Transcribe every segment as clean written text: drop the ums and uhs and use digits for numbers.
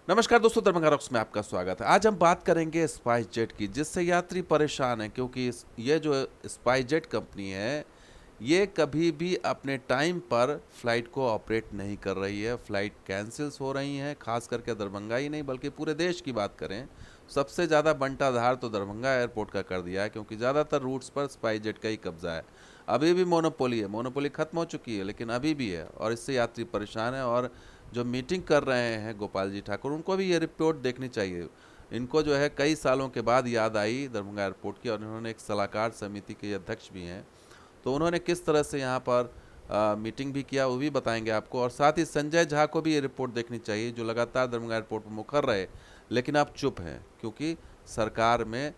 नमस्कार दोस्तों, दरभंगा रॉक्स में आपका स्वागत है। आज हम बात करेंगे स्पाइस जेट की, जिससे यात्री परेशान हैं क्योंकि ये जो स्पाइस जेट कंपनी है, ये कभी भी अपने टाइम पर फ्लाइट को ऑपरेट नहीं कर रही है। फ्लाइट कैंसिल्स हो रही हैं, खास करके दरभंगा ही नहीं बल्कि पूरे देश की बात करें, सबसे ज़्यादा बंटाधार तो दरभंगा एयरपोर्ट का कर दिया है, क्योंकि ज़्यादातर रूट्स पर स्पाइस जेट का ही कब्जा है। अभी भी मोनोपोली है, मोनोपोली ख़त्म हो चुकी है लेकिन अभी भी है, और इससे यात्री परेशान है। और जो मीटिंग कर रहे हैं गोपाल जी ठाकुर, उनको भी ये रिपोर्ट देखनी चाहिए। इनको जो है कई सालों के बाद याद आई दरभंगा एयरपोर्ट की, और इन्होंने एक सलाहकार समिति के अध्यक्ष भी हैं, तो उन्होंने किस तरह से यहाँ पर मीटिंग भी किया वो भी बताएंगे आपको। और साथ ही संजय झा को भी ये रिपोर्ट देखनी चाहिए, जो लगातार दरभंगा एयरपोर्ट पर मुखर रहे लेकिन अब चुप हैं, क्योंकि सरकार में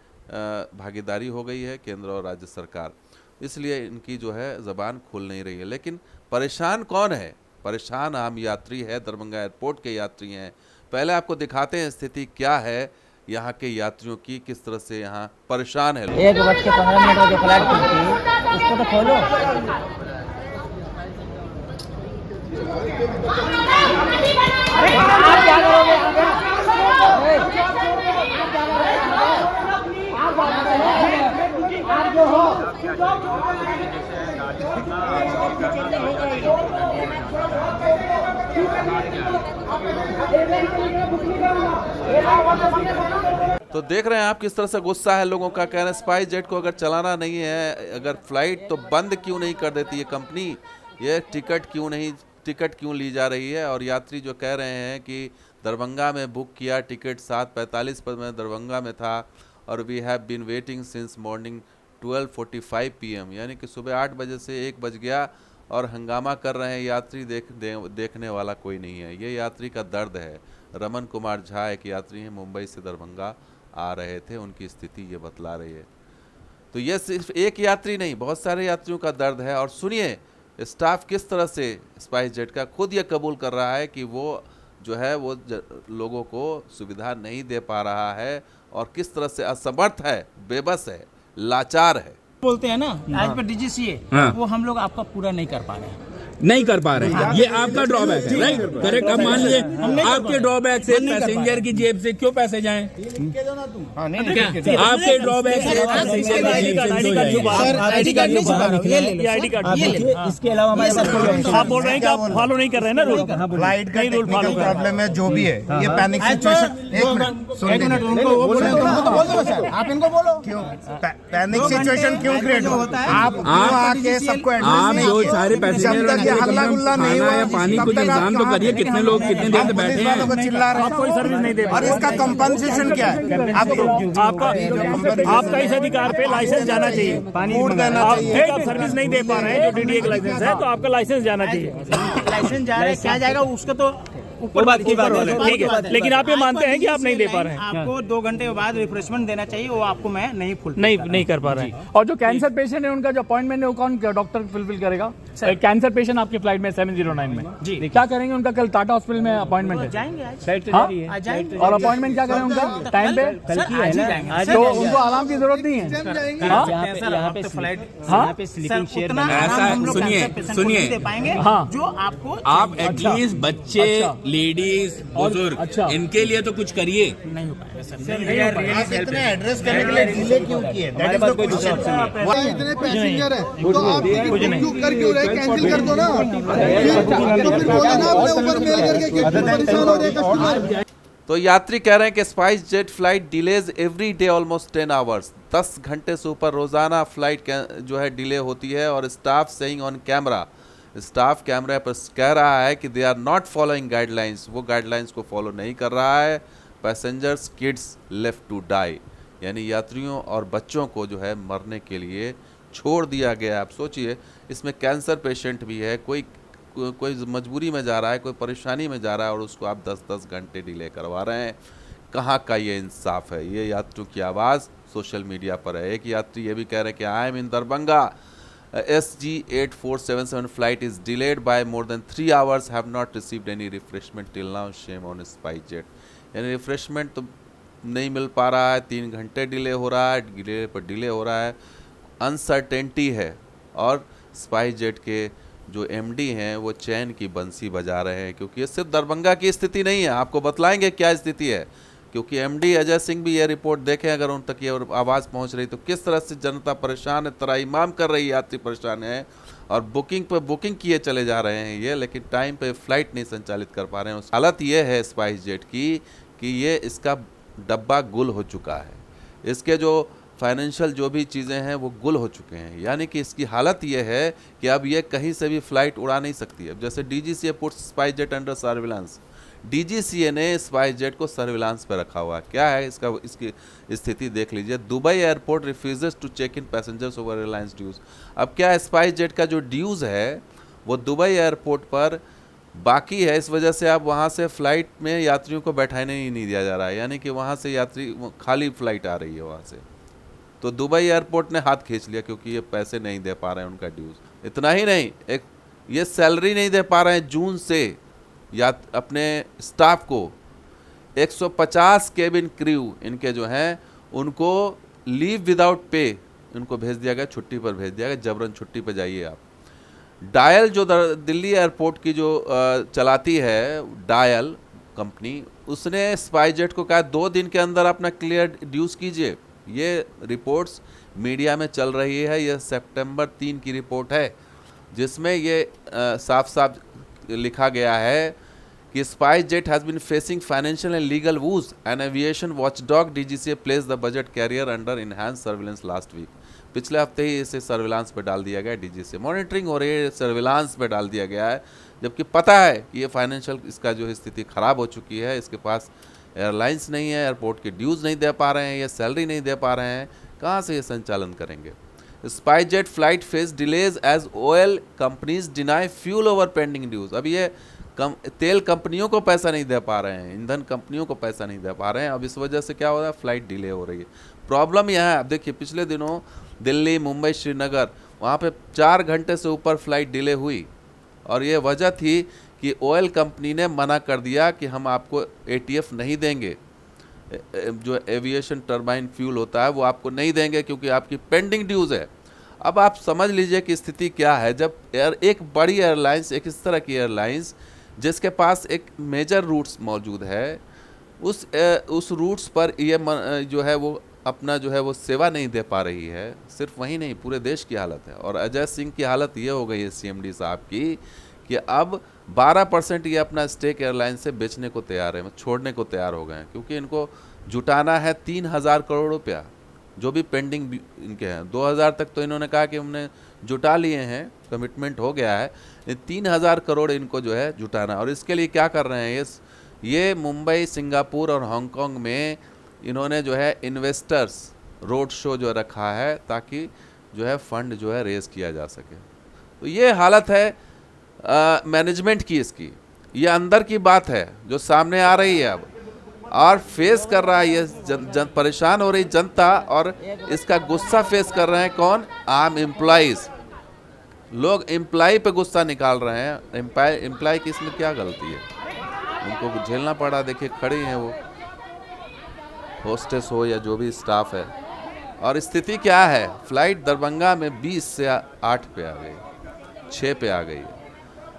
भागीदारी हो गई है, केंद्र और राज्य सरकार, इसलिए इनकी जो है ज़बान खुल नहीं रही है। लेकिन परेशान कौन है? परेशान आम यात्री है, दरभंगा एयरपोर्ट के यात्री हैं। पहले आपको दिखाते हैं स्थिति क्या है यहाँ के यात्रियों की, किस तरह से यहाँ परेशान है लोग। 1:15 बजे फ्लाइट खुलती, उसको तो खोलो। आप क्या करोगे? आप जो हो तो देख रहे हैं आप किस तरह से गुस्सा है लोगों का। कह रहे हैं स्पाइस जेट को अगर चलाना नहीं है, अगर फ्लाइट, तो बंद क्यों नहीं कर देती ये कंपनी, ये टिकट क्यों ली जा रही है। और यात्री जो कह रहे हैं कि दरभंगा में बुक किया टिकट 7:45 पर मैं दरभंगा में था, और we have been waiting since morning 12:45 PM, यानी कि सुबह 8 बजे से 1 बज गया और हंगामा कर रहे हैं यात्री। देखने वाला कोई नहीं है। ये यात्री का दर्द है। रमन कुमार झा एक यात्री हैं, मुंबई से दरभंगा आ रहे थे, उनकी स्थिति ये बतला रही है। तो ये सिर्फ एक यात्री नहीं, बहुत सारे यात्रियों का दर्द है। और सुनिए स्टाफ किस तरह से स्पाइस जेट का खुद ये कबूल कर रहा है कि वो जो है वो लोगों को सुविधा नहीं दे पा रहा है, और किस तरह से असमर्थ है, बेबस है, लाचार है। बोलते हैं ना आज पर डीजीसीए, वो हम लोग आपका पूरा नहीं कर पा रहे हैं। नहीं कर पा रहे हैं, ये आपका ड्रॉबैक है, राइट? करेक्ट। अब मान लीजिए आपके ड्रॉबैक से पैसेंजर की जेब से क्यों पैसे जाएं? आपके ड्रॉबैक से इसके अलावा आप बोल रहे हैं कि आप फॉलो नहीं कर रहे हैं ना रूल। फ्लाइट का टेक्निकल प्रॉब्लम है, जो भी है ये पैनिक सिचुएशन। एक मिनट आप इनको बोलो क्यों पैनिक सिचुएशन क्यों क्रिएट होता है? आप आके सबको आप जो सारे पैसेंजर हल्ला गुल्ला नहीं हुआ या पानी कुछ इंतजाम तो करिए। कितने लोग कितने देर से बैठे हैं, चिल्ला रहे हैं, कोई सर्विस नहीं दे और इसका कंपनसेशन क्या है? आपका इस अधिकार पे लाइसेंस जाना चाहिए। फूड देना चाहिए। आप सर्विस नहीं दे पा रहे हैं, जो डीडीए का लाइसेंस है, तो आपका लाइसेंस जाना चाहिए। लाइसेंस जा रहा है, क्या जाएगा उसका तो ऊपर बात की बात है, ठीक है। लेकिन आप ये मानते हैं कि आप नहीं दे पा रहे हैं। आपको 2 घंटे के बाद रिफ्रेशमेंट देना चाहिए, वो आपको मैं नहीं कर पा रहे हैं। और जो कैंसर पेशेंट है उनका जो अपॉइंटमेंट है वो कौन डॉक्टर फुलफिल करेगा? कैंसर पेशेंट आपकी फ्लाइट में 709 में जी क्या करेंगे? उनका कल टाटा हॉस्पिटल में अपॉइंटमेंट है, जाएंगे जाएंगे। और अपॉइंटमेंट क्या करें उनका टाइम पे? तो उनको आराम की जरूरत नहीं है। सुनिए हाँ, जो आपको आप एटलीस्ट बच्चे, लेडीज, बुजुर्ग, इनके लिए तो कुछ करिए। नहीं हो पाएगा सर। आप इतने एड्रेस करने के लिए डिले क्यों किए? That is the question. इतने पैसेंजर है तो आप टिकट क्यों कर क्यों रहे? कैंसिल कर दो ना, तो फिर बोलो ना अपने ऊपर मेल करके कि परेशान हो रहे कस्टमर। तो यात्री कह रहे हैं कि SpiceJet flight delays every day almost 10 hours, 10 घंटे से ऊपर रोजाना फ्लाइट जो है डिले होती है। और staff saying on camera, staff कैमरे पर कह रहा है कि they are not following guidelines, वो गाइडलाइंस को फॉलो नहीं कर रहा है। Passengers kids left to die, यानी यात्रियों और बच्चों को जो है मरने के लिए छोड़ दिया गया। आप सोचिए, इसमें कैंसर पेशेंट भी है, कोई मजबूरी में जा रहा है, कोई परेशानी में जा रहा है, और उसको आप 10-10 घंटे डिले करवा रहे हैं। कहाँ का ये इंसाफ है? ये यात्रियों की आवाज़ सोशल मीडिया पर है। एक यात्री ये भी कह रहे हैं कि I am in Darbhanga, SG 8477 flight is delayed by more than 3 hours, have not received any refreshment till now, shame on SpiceJet। यानी रिफ्रेशमेंट तो नहीं मिल पा रहा है, 3 घंटे डिले हो रहा है, डिले पर डिले हो रहा है, अनसर्टेनिटी है। और स्पाइस जेट के जो एमडी हैं वो चैन की बंसी बजा रहे हैं, क्योंकि ये सिर्फ दरभंगा की स्थिति नहीं है। आपको बतलाएंगे क्या स्थिति है, क्योंकि एमडी अजय सिंह भी ये रिपोर्ट देखें अगर उन तक ये आवाज़ पहुंच रही तो किस तरह से जनता परेशान है, तराईमाम कर रही, यात्री परेशान है और बुकिंग पे बुकिंग किए चले जा रहे हैं ये, लेकिन टाइम पे फ्लाइट नहीं संचालित कर पा रहे हैं। हालत ये है स्पाइस जेट की कि ये इसका डब्बा गुल हो चुका है, इसके जो फाइनेंशियल जो भी चीज़ें हैं वो गुल हो चुके हैं। यानी कि इसकी हालत ये है कि अब ये कहीं से भी फ्लाइट उड़ा नहीं सकती। अब जैसे DGCA puts spice jet under surveillance, DGCA ने स्पाइस जेट को सर्विलांस पे रखा हुआ है। क्या है इसकी स्थिति देख लीजिए। Dubai airport refuses to check in passengers over reliance dues. अब क्या है, स्पाइस जेट का जो ड्यूज है वो दुबई एयरपोर्ट पर बाकी है, इस वजह से अब वहाँ से फ्लाइट में यात्रियों को बैठाने ही नहीं दिया जा रहा है। यानी कि वहाँ से यात्री खाली फ्लाइट आ रही है वहाँ से, तो दुबई एयरपोर्ट ने हाथ खींच लिया क्योंकि ये पैसे नहीं दे पा रहे हैं उनका ड्यूज। इतना ही नहीं, एक ये सैलरी नहीं दे पा रहे हैं जून से या अपने स्टाफ को। 150 केबिन क्रू इनके जो हैं उनको लीव विदाउट पे उनको भेज दिया गया, छुट्टी पर भेज दिया गया, जबरन छुट्टी पर जाइए आप। डायल जो दिल्ली एयरपोर्ट की जो चलाती है डायल कंपनी, उसने स्पाइस जेट को कहा 2 दिन के अंदर अपना क्लियर ड्यूज कीजिए। ये रिपोर्ट्स मीडिया में चल रही है, ये सितंबर 3 की रिपोर्ट है जिसमें ये साफ साफ लिखा गया है कि SpiceJet has been facing financial and legal woes and aviation watchdog DGCA place the budget carrier under enhance surveillance last week. पिछले हफ्ते ही इसे सर्विलांस पे डाल दिया गया, डीजीसीए मॉनिटरिंग हो रही है, सर्विलांस पे डाल दिया गया है, जबकि पता है कि ये फाइनेंशियल इसका जो स्थिति ख़राब हो चुकी है, इसके पास एयरलाइंस नहीं है, एयरपोर्ट के ड्यूज़ नहीं दे पा रहे हैं, ये सैलरी नहीं दे पा रहे हैं, कहाँ से ये संचालन करेंगे। SpiceJet flight face delays as oil companies deny fuel over pending dues. अब ये तेल कंपनियों को पैसा नहीं दे पा रहे हैं, ईंधन कंपनियों को पैसा नहीं दे पा रहे हैं। अब इस वजह से क्या हो रहा है, फ्लाइट डिले हो रही है। प्रॉब्लम यह है, अब देखिए पिछले दिनों दिल्ली, मुंबई, श्रीनगर वहाँ पे 4 घंटे से ऊपर फ्लाइट डिले हुई और ये वजह थी कि ऑयल कंपनी ने मना कर दिया कि हम आपको एटीएफ नहीं देंगे, जो एविएशन टर्बाइन फ्यूल होता है वो आपको नहीं देंगे क्योंकि आपकी पेंडिंग ड्यूज़ है। अब आप समझ लीजिए कि स्थिति क्या है, जब एक बड़ी एयरलाइंस, एक इस तरह की एयरलाइंस जिसके पास एक मेजर रूट्स मौजूद है, उस रूट्स पर ये जो है वो अपना जो है वो सेवा नहीं दे पा रही है। सिर्फ वही नहीं, पूरे देश की हालत है। और अजय सिंह की हालत ये हो गई है सीएमडी साहब की कि अब 12% ये अपना स्टेक एयरलाइन से बेचने को तैयार है, छोड़ने को तैयार हो गए हैं, क्योंकि इनको जुटाना है 3000 करोड़ रुपया, जो भी पेंडिंग इनके हैं। 2000 तक तो इन्होंने कहा कि हमने जुटा लिए हैं, कमिटमेंट हो गया है, 3000 करोड़ इनको जो है जुटाना। और इसके लिए क्या कर रहे हैं, ये मुंबई, सिंगापुर और हांगकांग में इन्होंने जो है इन्वेस्टर्स रोड शो जो रखा है ताकि जो है फंड जो है रेज किया जा सके। तो ये हालत है मैनेजमेंट की इसकी, ये अंदर की बात है जो सामने आ रही है अब, और फेस कर रहा है ये परेशान हो रही जनता, और इसका गुस्सा फेस कर रहे हैं कौन, आम एम्प्लॉइज। लोग एम्प्लॉय पे गुस्सा निकाल रहे हैं। एम्प्लॉय की इसमें क्या गलती है, उनको झेलना पड़ा। देखिए खड़ी हैं वो, होस्टेस हो या जो भी स्टाफ है। और स्थिति क्या है, फ्लाइट दरभंगा में 20 से 8 पे आ गई, 6 पे आ गई है।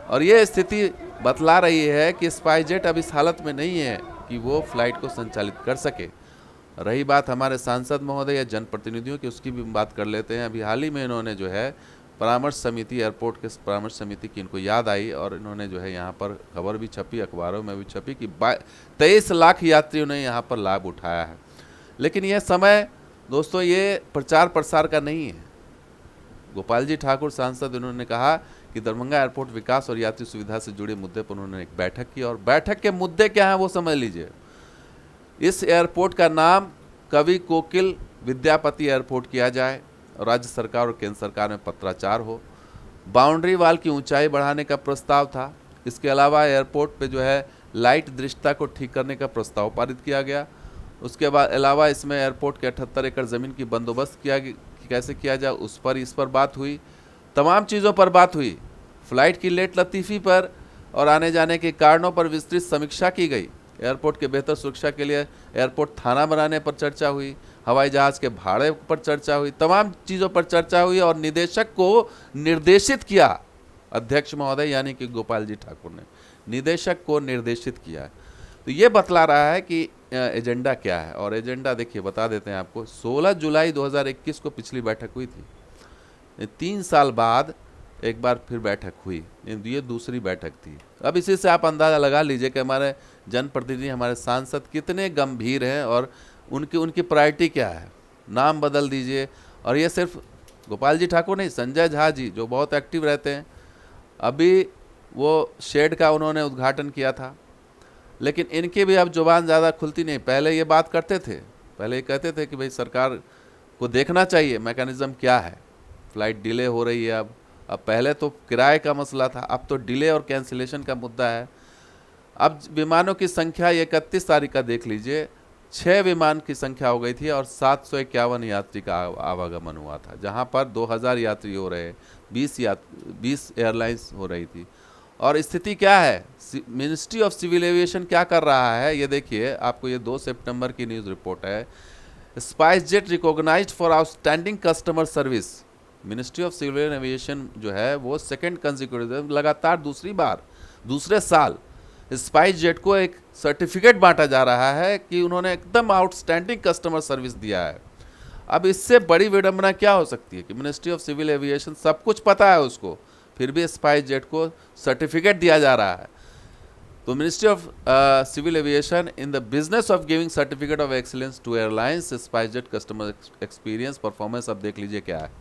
और ये स्थिति बतला रही है कि स्पाइस जेट अब इस हालत में नहीं है कि वो फ्लाइट को संचालित कर सके। रही बात हमारे सांसद महोदय या जनप्रतिनिधियों की, उसकी भी बात कर लेते हैं। अभी हाल ही में इन्होंने जो है परामर्श समिति, एयरपोर्ट के परामर्श समिति की इनको याद आई और इन्होंने जो है यहाँ पर खबर भी छपी, अखबारों में भी छपी कि 23 लाख यात्रियों ने यहाँ पर लाभ उठाया है। लेकिन यह समय दोस्तों ये प्रचार प्रसार का नहीं है। गोपाल जी ठाकुर सांसद, उन्होंने कहा कि दरभंगा एयरपोर्ट विकास और यात्री सुविधा से जुड़े मुद्दे पर उन्होंने एक बैठक की, और बैठक के मुद्दे क्या हैं वो समझ लीजिए। इस एयरपोर्ट का नाम कवि कोकिल विद्यापति एयरपोर्ट किया जाए, और राज्य सरकार और केंद्र सरकार में पत्राचार हो। बाउंड्री वाल की ऊंचाई बढ़ाने का प्रस्ताव था। इसके अलावा एयरपोर्ट पे जो है लाइट दृश्यता को ठीक करने का प्रस्ताव पारित किया गया। उसके बाद अलावा इसमें एयरपोर्ट के 78 एकड़ ज़मीन की बंदोबस्त कैसे किया जाए, इस पर बात हुई। तमाम चीज़ों पर बात हुई। फ्लाइट की लेट लतीफ़ी पर और आने जाने के कारणों पर विस्तृत समीक्षा की गई। एयरपोर्ट के बेहतर सुरक्षा के लिए एयरपोर्ट थाना बनाने पर चर्चा हुई। हवाई जहाज़ के भाड़े पर चर्चा हुई। तमाम चीज़ों पर चर्चा हुई और निदेशक को निर्देशित किया अध्यक्ष महोदय यानी कि गोपाल जी ठाकुर ने निदेशक को निर्देशित किया है। तो ये बतला रहा है कि एजेंडा क्या है। और एजेंडा देखिए बता देते हैं आपको। 16 जुलाई 2021 को पिछली बैठक हुई थी। 3 साल बाद एक बार फिर बैठक हुई, ये दूसरी बैठक थी। अब इसी से आप अंदाज़ा लगा लीजिए कि हमारे जनप्रतिनिधि, हमारे सांसद कितने गंभीर हैं और उनकी प्रायोरिटी क्या है। नाम बदल दीजिए। और ये सिर्फ गोपाल जी ठाकुर नहीं, संजय झा जी जो बहुत एक्टिव रहते हैं, अभी वो शेड का उन्होंने उद्घाटन किया था, लेकिन इनकी भी अब जुबान ज़्यादा खुलती नहीं। पहले ये बात करते थे, पहले ये कहते थे कि भाई सरकार को देखना चाहिए मैकेनिज़्म क्या है, फ़्लाइट डिले हो रही है। अब पहले तो किराए का मसला था, अब तो डिले और कैंसिलेशन का मुद्दा है। अब विमानों की संख्या 31 तारीख का देख लीजिए, 6 विमान की संख्या हो गई थी और 751 यात्री का आवागमन हुआ था, जहां पर 2000 यात्री हो रहे, 20 एयरलाइंस हो रही थी। और स्थिति क्या है, मिनिस्ट्री ऑफ सिविल एविएशन क्या कर रहा है ये देखिए। आपको ये 2 सितंबर की न्यूज़ रिपोर्ट है। SpiceJet recognised for outstanding customer service. Ministry of Civil Aviation जो है वो सेकेंड कंसेक्यूटिव, लगातार दूसरे साल स्पाइसजेट को एक सर्टिफिकेट बांटा जा रहा है कि उन्होंने एकदम आउटस्टैंडिंग कस्टमर सर्विस दिया है। अब इससे बड़ी विडंबना क्या हो सकती है कि मिनिस्ट्री ऑफ सिविल एविएशन सब कुछ पता है उसको, फिर भी स्पाइसजेट को सर्टिफिकेट दिया जा रहा है। तो Ministry of Civil Aviation in the business of giving certificate of excellence to airlines SpiceJet customer experience performance. अब देख लीजिए क्या है,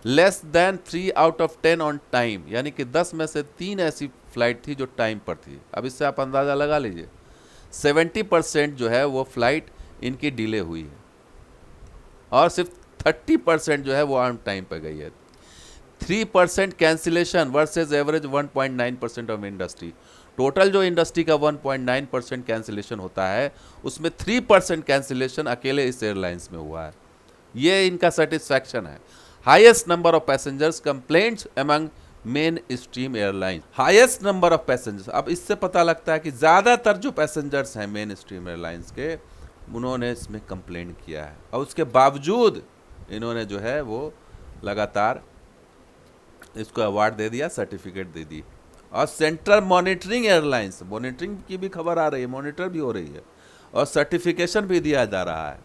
less than 3 out of 10 on time, यानी कि 10 में से 3 ऐसी फ्लाइट थी जो टाइम पर थी। अब इससे आप अंदाज़ा लगा लीजिए 70% जो है वो फ्लाइट इनकी डिले हुई है और सिर्फ 30% जो है वो ऑन टाइम पर गई है। 3% cancellation versus average 1.9% of industry. Total जो इंडस्ट्री का 1.9% कैंसिलेशन होता है उसमें 3% कैंसिलेशन अकेले इस एयरलाइंस में हुआ है। ये इनका सेटिस्फैक्शन है। Highest number of passengers complaints among main stream airlines. Highest number of passengers, अब इससे पता लगता है कि ज़्यादातर जो पैसेंजर्स हैं मेन स्ट्रीम एयरलाइंस के, उन्होंने इसमें कंप्लेंट किया है और उसके बावजूद इन्होंने जो है वो लगातार इसको अवार्ड दे दिया, सर्टिफिकेट दे दी। और सेंट्रल मॉनिटरिंग एयरलाइंस, मॉनिटरिंग की भी खबर आ रही है, मॉनिटर भी हो रही है और सर्टिफिकेशन भी दिया जा रहा है।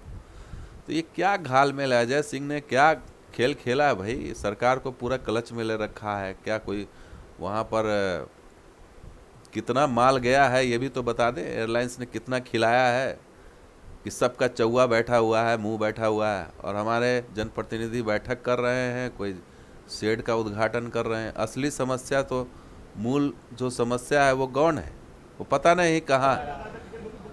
तो ये क्या घाल में अजय सिंह ने क्या खेल खेला है भाई। सरकार को पूरा क्लच में ले रखा है। क्या कोई वहाँ पर कितना माल गया है ये भी तो बता दें। एयरलाइंस ने कितना खिलाया है कि सबका चौवा बैठा हुआ है, मुंह बैठा हुआ है और हमारे जनप्रतिनिधि बैठक कर रहे हैं, कोई शेड का उद्घाटन कर रहे हैं। असली समस्या तो मूल जो समस्या है वो गौण है, वो पता नहीं कहाँ,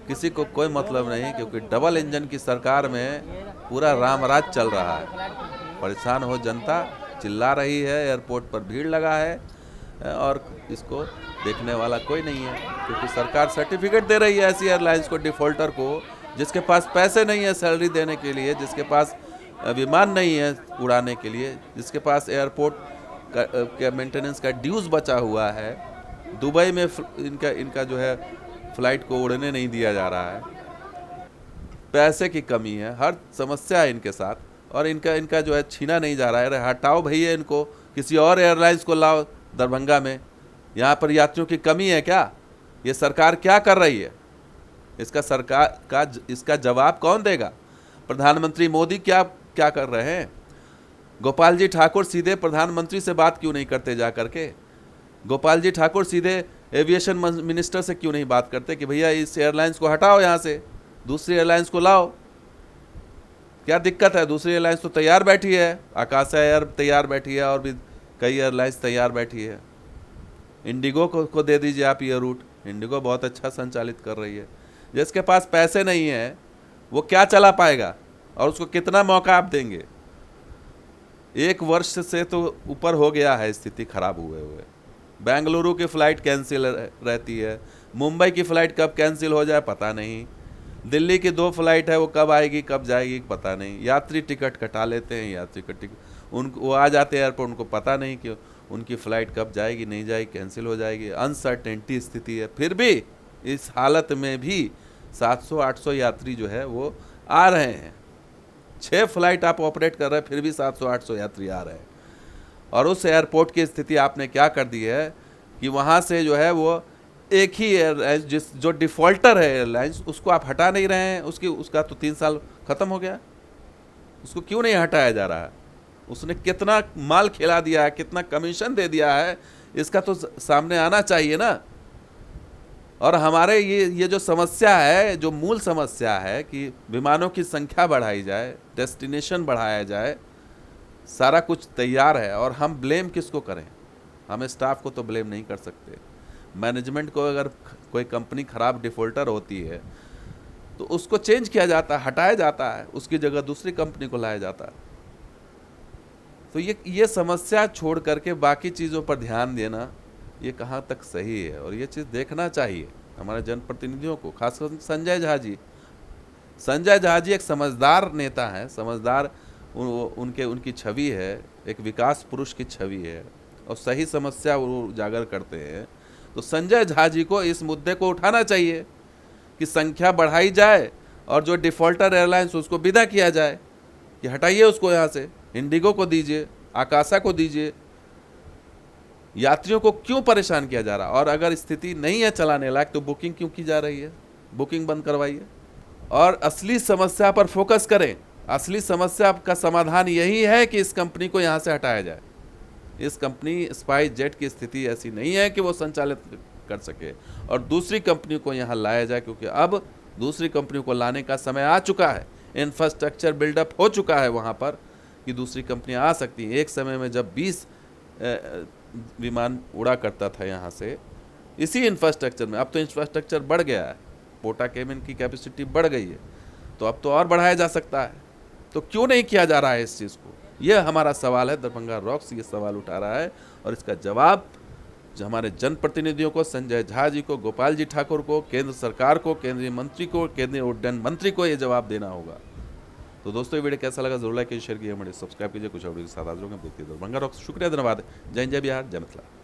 किसी को कोई मतलब नहीं, क्योंकि डबल इंजन की सरकार में पूरा रामराज चल रहा है। परेशान हो जनता, चिल्ला रही है, एयरपोर्ट पर भीड़ लगा है और इसको देखने वाला कोई नहीं है, क्योंकि सरकार सर्टिफिकेट दे रही है ऐसी एयरलाइंस को, डिफ़ॉल्टर को, जिसके पास पैसे नहीं है सैलरी देने के लिए, जिसके पास विमान नहीं है उड़ाने के लिए, जिसके पास एयरपोर्ट का मेंटेनेंस का ड्यूज़ बचा हुआ है। दुबई में इनका जो है फ़्लाइट को उड़ने नहीं दिया जा रहा है, पैसे की कमी है, हर समस्या है इनके साथ और इनका जो है छीना नहीं जा रहा है। अरे हटाओ भैया इनको, किसी और एयरलाइंस को लाओ दरभंगा में, यहाँ पर यात्रियों की कमी है क्या? ये सरकार क्या कर रही है? इसका जवाब कौन देगा? प्रधानमंत्री मोदी क्या कर रहे हैं? गोपाल जी ठाकुर सीधे प्रधानमंत्री से बात क्यों नहीं करते जा करके? गोपाल जी ठाकुर सीधे एविएशन मिनिस्टर से क्यों नहीं बात करते कि भैया इस एयरलाइंस को हटाओ यहाँ से, दूसरी एयरलाइंस को लाओ? क्या दिक्कत है? दूसरी एयरलाइंस तो तैयार बैठी है, आकाशा एयर तैयार बैठी है और भी कई एयरलाइंस तैयार बैठी है। इंडिगो को दे दीजिए आप ये रूट, इंडिगो बहुत अच्छा संचालित कर रही है। जिसके पास पैसे नहीं है वो क्या चला पाएगा और उसको कितना मौका आप देंगे? 1 वर्ष से तो ऊपर हो गया है स्थिति खराब हुए हुए। बेंगलुरु की फ़्लाइट कैंसिल रहती है, मुंबई की फ़्लाइट कब कैंसिल हो जाए पता नहीं, दिल्ली की 2 फ्लाइट है वो कब आएगी कब जाएगी पता नहीं। यात्री टिकट कटा लेते हैं, यात्री का टिकट वो आ जाते हैं एयरपोर्ट, उनको पता नहीं कि उनकी फ़्लाइट कब जाएगी, नहीं जाएगी, कैंसिल हो जाएगी। अनसर्टेनिटी स्थिति है। फिर भी इस हालत में भी 700-800 यात्री जो है वो आ रहे हैं। 6 फ्लाइट आप ऑपरेट कर रहे हैं, फिर भी 700-800 यात्री आ रहे हैं। और उस एयरपोर्ट की स्थिति आपने क्या कर दी है कि वहाँ से जो है वो एक ही एयरलाइंस जो डिफ़ॉल्टर है एयरलाइंस उसको आप हटा नहीं रहे हैं। उसका तो 3 साल ख़त्म हो गया, उसको क्यों नहीं हटाया जा रहा है? उसने कितना माल खिला दिया है, कितना कमीशन दे दिया है, इसका तो सामने आना चाहिए ना। और हमारे ये जो समस्या है, जो मूल समस्या है कि विमानों की संख्या बढ़ाई जाए, डेस्टिनेशन बढ़ाया जाए, सारा कुछ तैयार है और हम ब्लेम किसको करें? हम स्टाफ को तो ब्लेम नहीं कर सकते। मैनेजमेंट को अगर कोई कंपनी खराब डिफ़ॉल्टर होती है तो उसको चेंज किया जाता है, हटाया जाता है, उसकी जगह दूसरी कंपनी को लाया जाता है। तो ये समस्या छोड़ करके बाकी चीज़ों पर ध्यान देना ये कहाँ तक सही है? और ये चीज़ देखना चाहिए हमारे जनप्रतिनिधियों को, खासकर संजय झा जी। संजय झा जी एक समझदार नेता हैं, समझदार उनकी छवि है, एक विकास पुरुष की छवि है और सही समस्या वो उजागर करते हैं। तो संजय झा जी को इस मुद्दे को उठाना चाहिए कि संख्या बढ़ाई जाए और जो डिफ़ॉल्टर एयरलाइंस उसको विदा किया जाए कि हटाइए उसको यहाँ से, इंडिगो को दीजिए, आकाशा को दीजिए। यात्रियों को क्यों परेशान किया जा रहा? और अगर स्थिति नहीं है चलाने लायक तो बुकिंग क्यों की जा रही है? बुकिंग बंद करवाइए और असली समस्या पर फोकस करें। असली समस्या का समाधान यही है कि इस कंपनी को यहाँ से हटाया जाए। इस कंपनी स्पाइस जेट की स्थिति ऐसी नहीं है कि वो संचालित कर सके और दूसरी कंपनी को यहाँ लाया जाए, क्योंकि अब दूसरी कंपनी को लाने का समय आ चुका है। इंफ्रास्ट्रक्चर बिल्डअप हो चुका है वहाँ पर कि दूसरी कंपनी आ सकती है। एक समय में जब 20 विमान उड़ा करता था यहाँ से इसी इंफ्रास्ट्रक्चर में, अब तो इंफ्रास्ट्रक्चर बढ़ गया है, पोटा केबिन की कैपेसिटी बढ़ गई है, तो अब तो और बढ़ाया जा सकता है। तो क्यों नहीं किया जा रहा है इस चीज़ को? यह हमारा सवाल है। दरभंगा रॉक्स ये सवाल उठा रहा है और इसका जवाब जो हमारे जनप्रतिनिधियों को, संजय झा जी को, गोपाल जी ठाकुर को, केंद्र सरकार को, केंद्रीय मंत्री को, केंद्रीय उड्डयन मंत्री को ये जवाब देना होगा। तो दोस्तों ये वीडियो कैसा लगा जरूर लाइक कीजिए, शेयर कीजिए, हमारे सब्सक्राइब कीजिए। कुछ और के साथ हाजिर होंगे। देखिए दरभंगा रॉक्स। शुक्रिया, धन्यवाद। जय हिंद, जय बिहार, जय मिथिला।